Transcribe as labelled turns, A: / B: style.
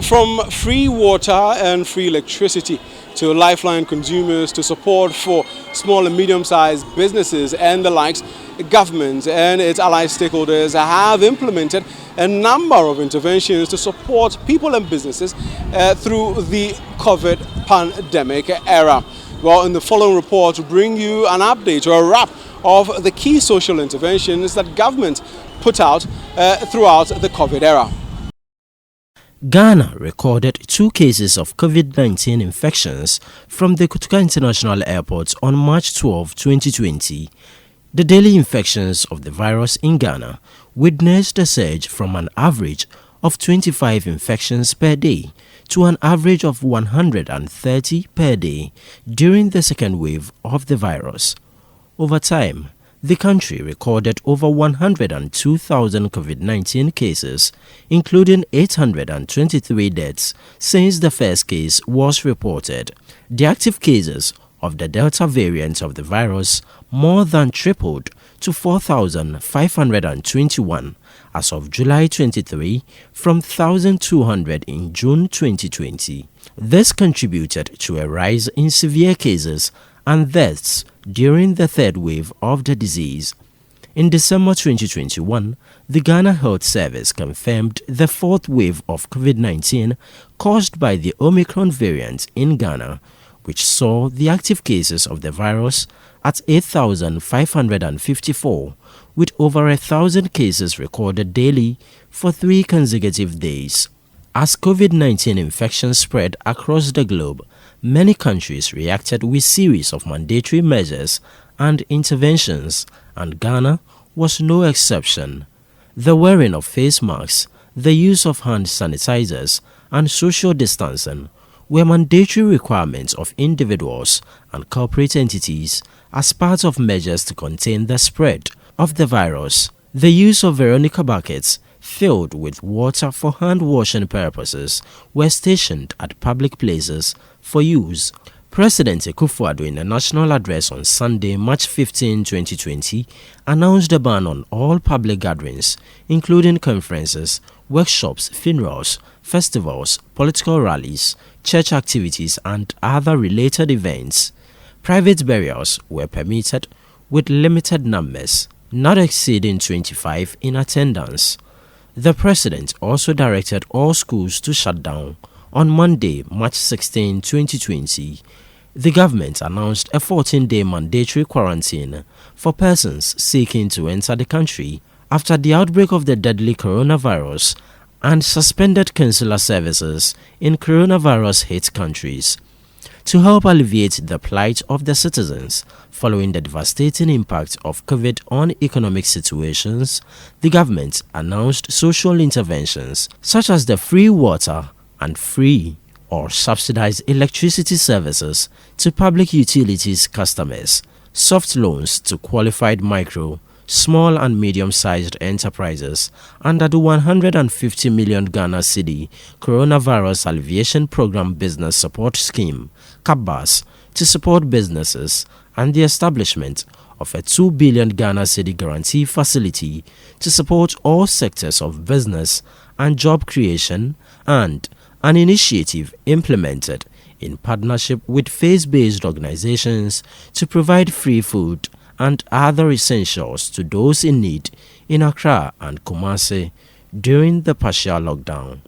A: From free water and free electricity to lifeline consumers to support for small and medium-sized businesses and the likes, government and its allied stakeholders have implemented a number of interventions to support people and businesses through the COVID pandemic era. Well, in the following report, we'll bring you an update or a wrap of the key social interventions that government put out throughout the COVID era.
B: Ghana recorded 2 cases of COVID-19 infections from the Kotoka International Airport on March 12, 2020. The daily infections of the virus in Ghana witnessed a surge from an average of 25 infections per day to an average of 130 per day during the second wave of the virus. Over time, the country recorded over 102,000 COVID-19 cases, including 823 deaths since the first case was reported. The active cases of the Delta variant of the virus more than tripled to 4,521 as of July 23 from 1,200 in June 2020. This contributed to a rise in severe cases and deaths during the third wave of the disease. In December 2021, the Ghana Health Service confirmed the fourth wave of COVID-19 caused by the Omicron variant in Ghana, which saw the active cases of the virus at 8,554, with over 1,000 cases recorded daily for 3 consecutive days. As COVID-19 infections spread across the globe, many countries reacted with series of mandatory measures and interventions, and Ghana was no exception. The wearing of face masks, the use of hand sanitizers, and social distancing were mandatory requirements of individuals and corporate entities as part of measures to contain the spread of the virus. The use of Veronica buckets filled with water for hand washing purposes were stationed at public places for use. President Akufo-Addo, in a national address on Sunday, March 15, 2020, announced a ban on all public gatherings, including conferences, workshops, funerals, festivals, political rallies, church activities, and other related events. Private burials were permitted with limited numbers, not exceeding 25 in attendance. The president also directed all schools to shut down. On Monday, March 16, 2020, the government announced a 14-day mandatory quarantine for persons seeking to enter the country after the outbreak of the deadly coronavirus and suspended consular services in coronavirus-hit countries. To help alleviate the plight of the citizens following the devastating impact of COVID on economic situations, the government announced social interventions such as the free water and free or subsidized electricity services to public utilities customers, soft loans to qualified micro, small and medium-sized enterprises under the 150 million Ghana cedi Coronavirus Alleviation Program Business Support Scheme, CAPBAS, to support businesses, and the establishment of a 2 billion Ghana cedi guarantee facility to support all sectors of business and job creation, and an initiative implemented in partnership with faith-based organizations to provide free food and other essentials to those in need in Accra and Kumasi during the partial lockdown.